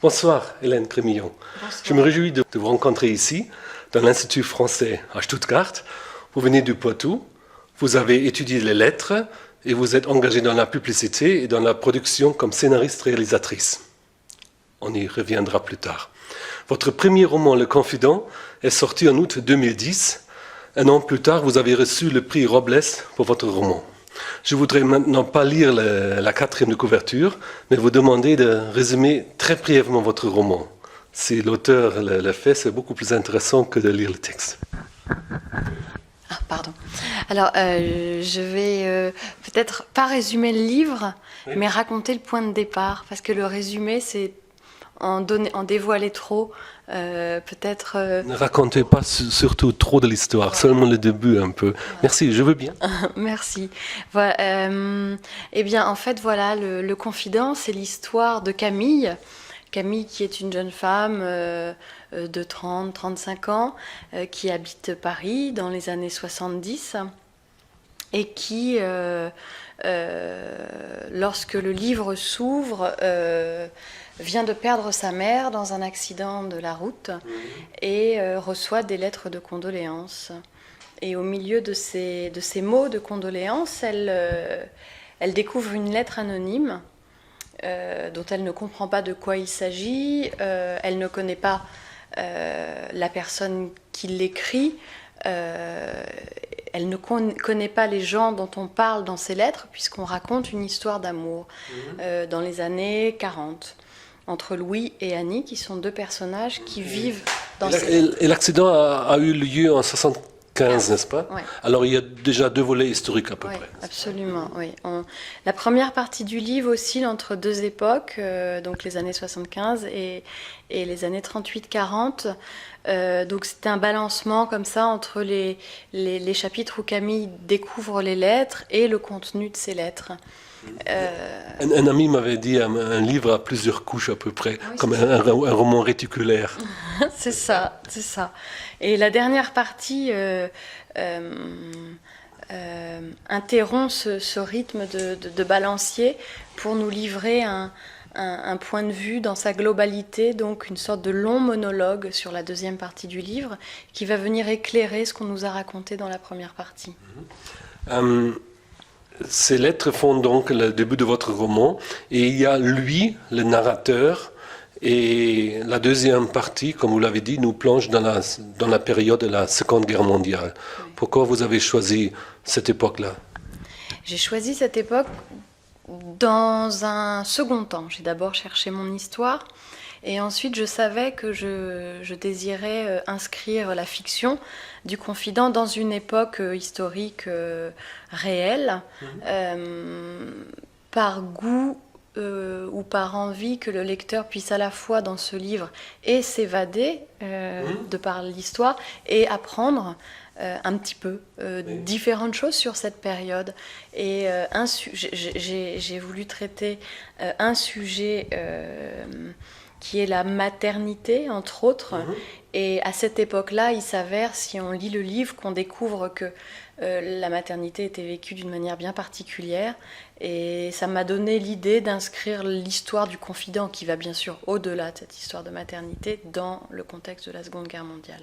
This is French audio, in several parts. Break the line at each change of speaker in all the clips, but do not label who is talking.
Bonsoir, Hélène Crémillon.
Bonsoir.
Je me réjouis de vous rencontrer ici, dans l'Institut français à Stuttgart. Vous venez du Poitou, vous avez étudié les lettres et vous êtes engagée dans la publicité et dans la production comme scénariste-réalisatrice. On y reviendra plus tard. Votre premier roman, Le Confident, est sorti en août 2010. Un an plus tard, vous avez reçu le prix Robles pour votre roman. Je voudrais maintenant pas lire la quatrième de couverture, mais vous demander de résumer très brièvement votre roman. Si l'auteur le fait, c'est beaucoup plus intéressant que de lire le texte.
Ah, pardon. Alors, je vais peut-être pas résumer le livre, oui, mais raconter le point de départ, parce que le résumé, c'est en dévoiler trop, peut-être...
Ne racontez pas surtout trop de l'histoire, ouais, seulement le début un peu. Merci, je veux bien.
Merci. Voilà, eh bien, en fait, voilà, le Confident, c'est l'histoire de Camille. Camille, qui est une jeune femme de 30-35 ans, qui habite Paris dans les années 70, et qui, lorsque le livre s'ouvre, vient de perdre sa mère dans un accident de la route et reçoit des lettres de condoléances. Et au milieu de ces mots de condoléances, elle découvre une lettre anonyme dont elle ne comprend pas de quoi il s'agit, elle ne connaît pas la personne qui l'écrit, elle ne connaît pas les gens dont on parle dans ces lettres, puisqu'on raconte une histoire d'amour dans les années 40, entre Louis et Annie, qui sont deux personnages qui vivent dans ces lettres.
Et l'accident a eu lieu en 75, n'est-ce pas?
Ouais.
Alors il y a déjà deux volets historiques à peu près.
Absolument, oui. La première partie du livre oscille entre deux époques, donc les années 75 et les années 38-40. Donc c'est un balancement comme ça entre les chapitres où Camille découvre les lettres et le contenu de ces lettres.
Un ami m'avait dit un livre à plusieurs couches à peu près, oui, comme un roman réticulaire.
C'est ça, c'est ça. Et la dernière partie interrompt ce rythme de balancier pour nous livrer un point de vue dans sa globalité, donc une sorte de long monologue sur la deuxième partie du livre, qui va venir éclairer ce qu'on nous a raconté dans la première partie.
Ces lettres font donc le début de votre roman, et il y a lui, le narrateur, et la deuxième partie, comme vous l'avez dit, nous plonge dans la période de la Seconde Guerre mondiale. Oui. Pourquoi vous avez choisi cette époque-là?
J'ai choisi cette époque dans un second temps. J'ai d'abord cherché mon histoire, et ensuite je savais que je désirais inscrire la fiction du Confident dans une époque historique réelle, par goût ou par envie que le lecteur puisse à la fois dans ce livre et s'évader de par l'histoire et apprendre un petit peu différentes choses sur cette période. Et j'ai voulu traiter un sujet qui est la maternité, entre autres. Et à cette époque-là, il s'avère, si on lit le livre, qu'on découvre que la maternité était vécue d'une manière bien particulière. Et ça m'a donné l'idée d'inscrire l'histoire du Confident, qui va bien sûr au-delà de cette histoire de maternité, dans le contexte de la Seconde Guerre mondiale.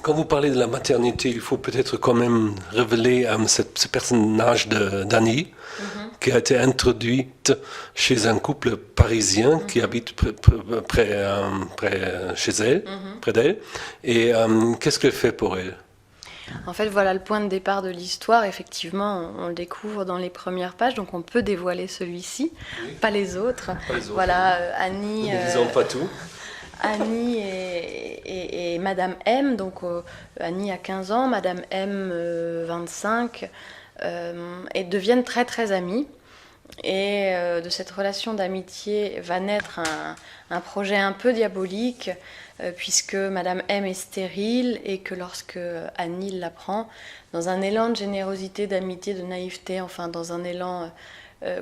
Quand vous parlez de la maternité, il faut peut-être quand même révéler ce personnage d'Annie, qui a été introduite chez un couple parisien qui habite près chez elle, près d'elle. Et qu'est-ce qu'elle fait pour elle?
En fait, voilà le point de départ de l'histoire. Effectivement, on le découvre dans les premières pages, donc on peut dévoiler celui-ci, oui, pas les autres.
Pas les autres.
Voilà, Annie.
Ne disons pas tout.
Annie et Madame M, donc Annie a 15 ans, Madame M 25, et deviennent très très amies. Et de cette relation d'amitié va naître un projet un peu diabolique, puisque Madame M est stérile et que lorsque Annie l'apprend, dans un élan de générosité, d'amitié, de naïveté, enfin dans un élan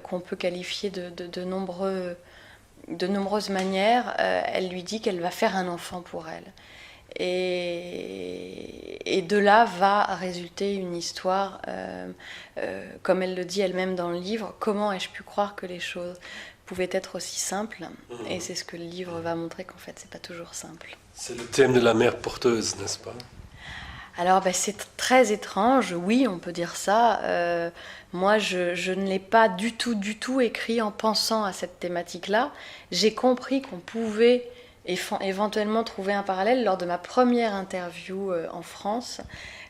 qu'on peut qualifier de nombreuses manières, elle lui dit qu'elle va faire un enfant pour elle. Et de là va résulter une histoire, comme elle le dit elle-même dans le livre, comment ai-je pu croire que les choses pouvait être aussi simple. Et c'est ce que le livre va montrer, qu'en fait, c'est pas toujours simple.
C'est le thème de la mère porteuse, n'est-ce pas?
Alors, c'est très étrange, oui, on peut dire ça. Moi, je ne l'ai pas du tout écrit en pensant à cette thématique-là. J'ai compris qu'on pouvait éventuellement trouver un parallèle lors de ma première interview en France,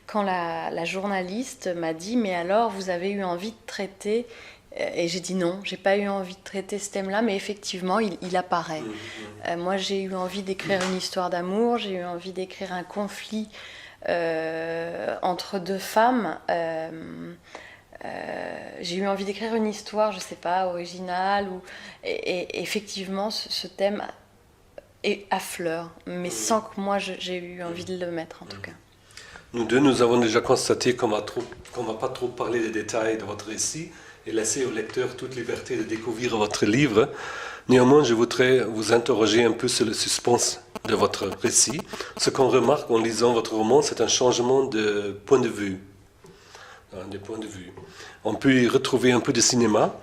quand la journaliste m'a dit « Mais alors, vous avez eu envie de traiter ?» Et j'ai dit non, j'ai pas eu envie de traiter ce thème-là, mais effectivement, il apparaît. Moi, j'ai eu envie d'écrire une histoire d'amour, j'ai eu envie d'écrire un conflit entre deux femmes. J'ai eu envie d'écrire une histoire, je sais pas, originale. Et effectivement, ce thème affleure, mais sans que moi j'ai eu envie de le mettre en tout cas.
Nous deux, nous avons déjà constaté qu'on va pas trop parler des détails de votre récit et laisser au lecteur toute liberté de découvrir votre livre. Néanmoins, je voudrais vous interroger un peu sur le suspense de votre récit. Ce qu'on remarque en lisant votre roman, c'est un changement de point de vue. On peut y retrouver un peu de cinéma.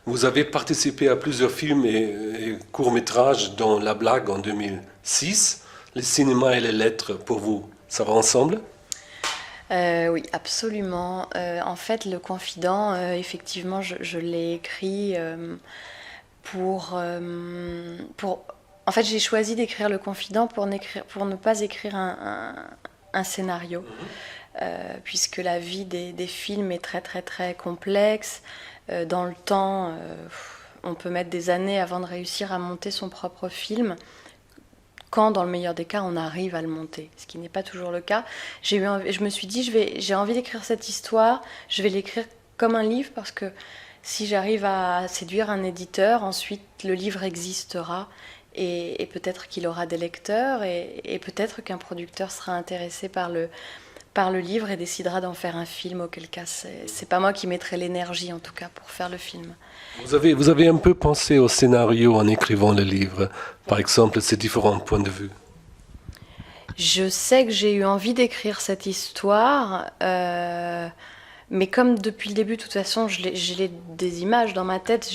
Vous avez participé à plusieurs films et courts-métrages, dont La Blague en 2006. Le cinéma et les lettres, pour vous, ça va ensemble?
Oui, absolument. En fait, Le Confident, effectivement, je l'ai écrit pour... En fait, j'ai choisi d'écrire Le Confident pour ne pas écrire un scénario, puisque la vie des films est très, très, très complexe. Dans le temps, on peut mettre des années avant de réussir à monter son propre film, quand, dans le meilleur des cas, on arrive à le monter, ce qui n'est pas toujours le cas. Je me suis dit, j'ai envie d'écrire cette histoire, je vais l'écrire comme un livre, parce que si j'arrive à séduire un éditeur, ensuite le livre existera, et peut-être qu'il aura des lecteurs, et peut-être qu'un producteur sera intéressé par le livre et décidera d'en faire un film, auquel cas c'est pas moi qui mettrai l'énergie, en tout cas, pour faire le film.
Vous avez un peu pensé au scénario en écrivant le livre, par exemple, ces différents points de vue?
Je sais que j'ai eu envie d'écrire cette histoire, mais comme depuis le début, de toute façon, j'ai des images dans ma tête,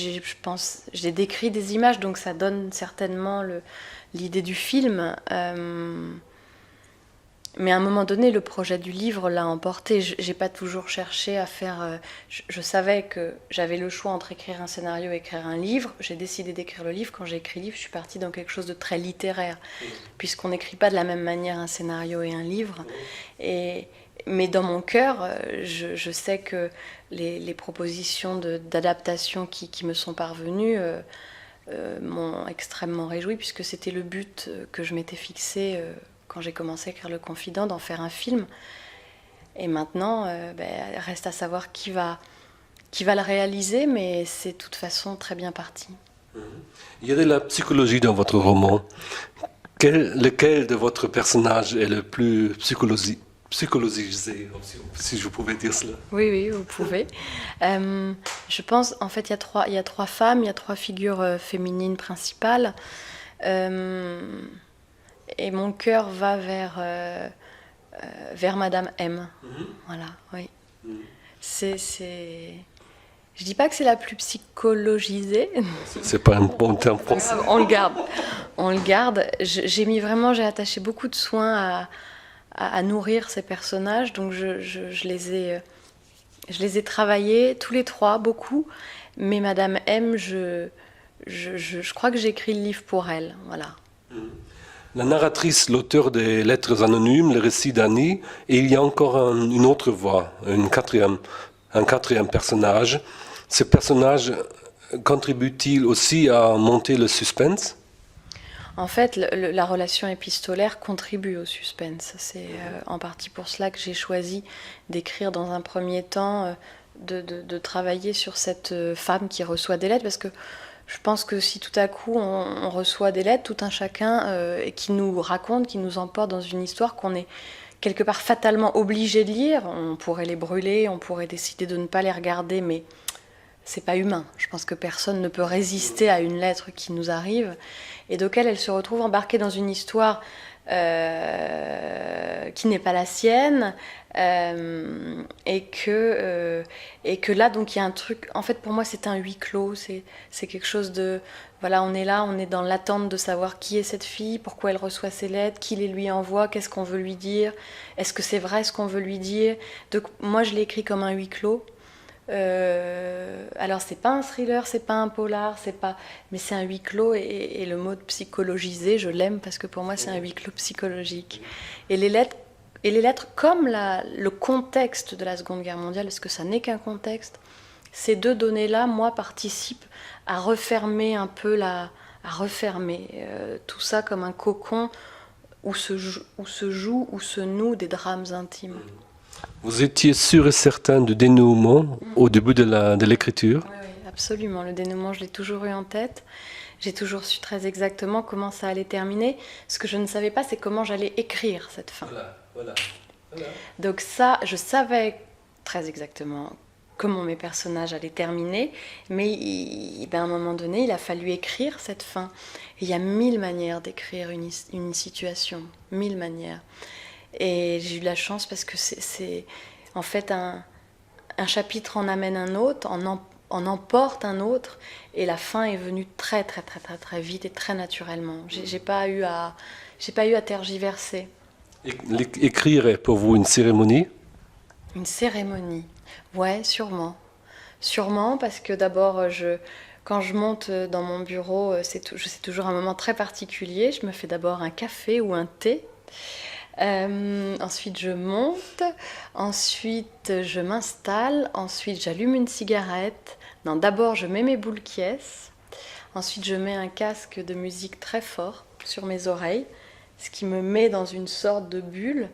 j'ai décrit des images, donc ça donne certainement l'idée du film. Mais à un moment donné, le projet du livre l'a emporté. J'ai pas toujours cherché à faire... Je savais que j'avais le choix entre écrire un scénario et écrire un livre. J'ai décidé d'écrire le livre. Quand j'ai écrit le livre, je suis partie dans quelque chose de très littéraire, puisqu'on n'écrit pas de la même manière un scénario et un livre. Mais dans mon cœur, je sais que les propositions d'adaptation qui me sont parvenues m'ont extrêmement réjoui, puisque c'était le but que je m'étais fixé quand j'ai commencé à écrire Le Confident, d'en faire un film. Et maintenant, reste à savoir qui va le réaliser, mais c'est de toute façon très bien parti.
Il y a de la psychologie dans votre roman. Lequel de votre personnage est le plus psychologisé, si je pouvais dire cela?
Oui, vous pouvez. Je pense, en fait, il y a trois femmes, il y a trois figures féminines principales. Et mon cœur va vers Madame M. Voilà, oui. Je dis pas que c'est la plus psychologisée.
C'est pas un bon terme français.
On le garde. J'ai attaché beaucoup de soin à nourrir ces personnages, donc je les ai travaillés tous les trois beaucoup. Mais Madame M, je crois que j'ai écrit le livre pour elle, voilà.
La narratrice, l'auteur des Lettres anonymes, le récit d'Annie, et il y a encore une autre voix, un quatrième personnage. Ce personnage contribue-t-il aussi à monter le suspense?
En fait, la relation épistolaire contribue au suspense. C'est en partie pour cela que j'ai choisi d'écrire dans un premier temps, de travailler sur cette femme qui reçoit des lettres, parce que je pense que si tout à coup on reçoit des lettres, tout un chacun, qui nous raconte, qui nous emporte dans une histoire qu'on est quelque part fatalement obligé de lire, on pourrait les brûler, on pourrait décider de ne pas les regarder, mais c'est pas humain. Je pense que personne ne peut résister à une lettre qui nous arrive et d'auquel elle se retrouve embarquée dans une histoire qui n'est pas la sienne, et que là, donc, il y a un truc. En fait, pour moi, c'est un huis clos. C'est quelque chose de. Voilà, on est là, on est dans l'attente de savoir qui est cette fille, pourquoi elle reçoit ses lettres, qui les lui envoie, qu'est-ce qu'on veut lui dire, est-ce que c'est vrai ce qu'on veut lui dire. Donc, moi, je l'ai écrit comme un huis clos. Alors c'est pas un thriller, c'est pas un polar, mais c'est un huis clos, et le mot de psychologiser, je l'aime parce que pour moi c'est un huis clos psychologique. Et les lettres comme le contexte de la Seconde Guerre mondiale, parce que ça n'est qu'un contexte, ces deux données-là, moi, participent à refermer un peu tout ça comme un cocon où se nouent des drames intimes.
Vous étiez sûr et certain du dénouement au début de l'écriture?
Oui, oui, absolument. Le dénouement, je l'ai toujours eu en tête. J'ai toujours su très exactement comment ça allait terminer. Ce que je ne savais pas, c'est comment j'allais écrire cette fin.
Voilà.
Donc ça, je savais très exactement comment mes personnages allaient terminer, mais à un moment donné, il a fallu écrire cette fin. Et il y a 1000 manières d'écrire une situation, 1000 manières. Et j'ai eu de la chance parce que c'est en fait un chapitre en amène un autre, en emporte un autre, et la fin est venue très très très très très vite et très naturellement. J'ai pas eu à tergiverser.
Écrire est pour vous une cérémonie?
Une cérémonie, ouais, sûrement. Sûrement parce que d'abord, quand je monte dans mon bureau, c'est toujours un moment très particulier. Je me fais d'abord un café ou un thé. Ensuite je monte, ensuite je m'installe, ensuite j'allume une cigarette. Non, d'abord je mets mes boules qui est, ensuite je mets un casque de musique très fort sur mes oreilles, ce qui me met dans une sorte de bulle.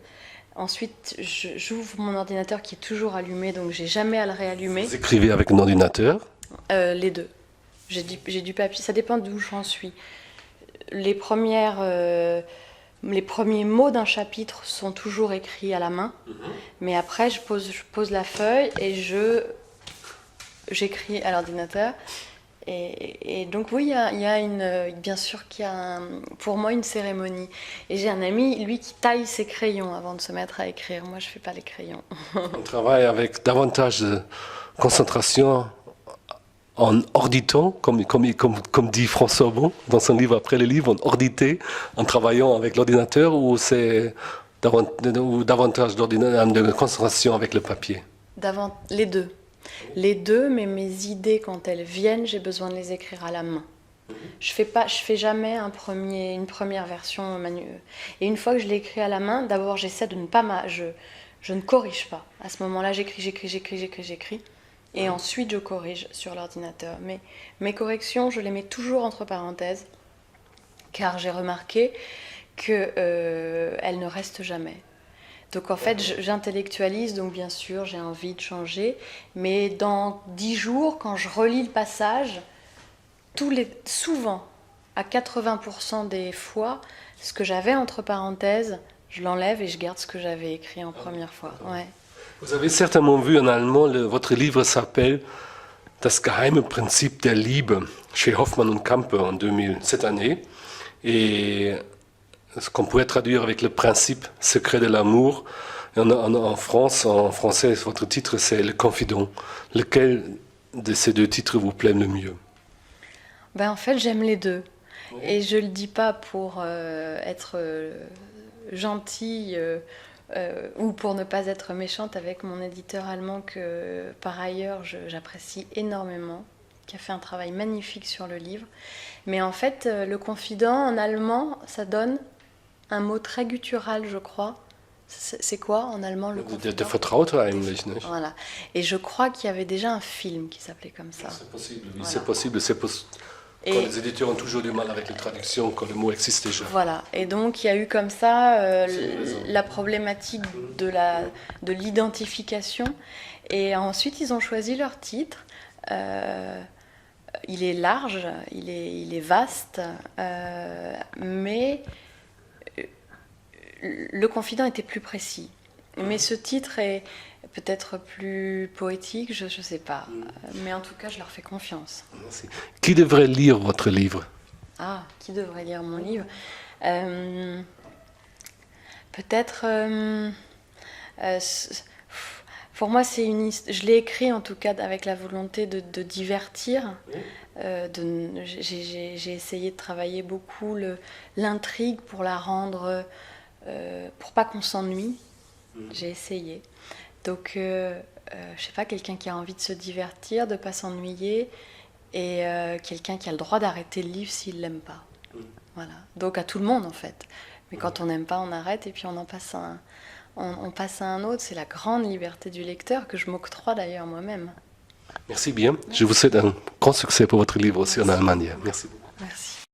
Ensuite j'ouvre mon ordinateur qui est toujours allumé, donc j'ai jamais à le réallumer.
Vous écrivez avec un ordinateur?
Les deux. J'ai du papier, ça dépend d'où j'en suis. Les premiers mots d'un chapitre sont toujours écrits à la main, mais après je pose la feuille et j'écris à l'ordinateur. Et donc oui, bien sûr qu'il y a pour moi une cérémonie. Et j'ai un ami, lui, qui taille ses crayons avant de se mettre à écrire. Moi, je fais pas les crayons.
On travaille avec davantage de concentration en orditant, comme dit François Bon dans son livre Après le livre, en ordité, en travaillant avec l'ordinateur, ou c'est davantage de concentration avec le papier?
Les deux. Les deux, mais mes idées, quand elles viennent, j'ai besoin de les écrire à la main. Je fais jamais une première version manuelle. Et une fois que je l'ai écrit à la main, d'abord j'essaie de ne pas je ne corrige pas. À ce moment-là, j'écris. Et ensuite, je corrige sur l'ordinateur. Mais mes corrections, je les mets toujours entre parenthèses, car j'ai remarqué qu'elles ne restent jamais. Donc en fait, j'intellectualise, donc bien sûr, j'ai envie de changer. Mais dans 10 jours, quand je relis le passage, souvent, à 80% des fois, ce que j'avais entre parenthèses, je l'enlève et je garde ce que j'avais écrit en première fois. Ouais.
Vous avez certainement vu en allemand, votre livre s'appelle Das geheime Prinzip der Liebe chez Hoffmann und Campe cette année. Et ce qu'on pourrait traduire avec le principe secret de l'amour. En français, votre titre c'est Le Confident. Lequel de ces deux titres vous plaît le mieux?
En fait, j'aime les deux. Et je ne le dis pas pour être gentille ou pour ne pas être méchante avec mon éditeur allemand que par ailleurs j'apprécie énormément, qui a fait un travail magnifique sur le livre. Mais en fait, le confident en allemand, ça donne un mot très guttural, je crois. C'est quoi en allemand le confident?
Der Vertraute eigentlich, nicht?
Voilà. Et je crois qu'il y avait déjà un film qui s'appelait comme ça.
C'est possible, oui, voilà. c'est possible. Quand les éditeurs ont toujours du mal avec les traductions, quand le mot existe déjà.
Voilà, et donc il y a eu comme ça la problématique de l'identification. Et ensuite, ils ont choisi leur titre. Il est large, il est vaste, mais le confident était plus précis. Mais ce titre est peut-être plus poétique, je ne sais pas. Mais en tout cas, je leur fais confiance.
Merci. Qui devrait lire votre livre?
Ah, qui devrait lire mon livre? Peut-être, pour moi, je l'ai écrit en tout cas avec la volonté de divertir. J'ai essayé de travailler beaucoup l'intrigue pour la rendre, pour pas qu'on s'ennuie. J'ai essayé. Donc, je sais pas, quelqu'un qui a envie de se divertir, de pas s'ennuyer, et quelqu'un qui a le droit d'arrêter le livre s'il l'aime pas. Voilà. Donc à tout le monde en fait. Mais quand on n'aime pas, on arrête et puis on passe à un autre. C'est la grande liberté du lecteur que je m'octroie d'ailleurs moi-même.
Merci bien. Je vous souhaite un grand succès pour votre livre aussi en Allemagne. Merci beaucoup.
Merci.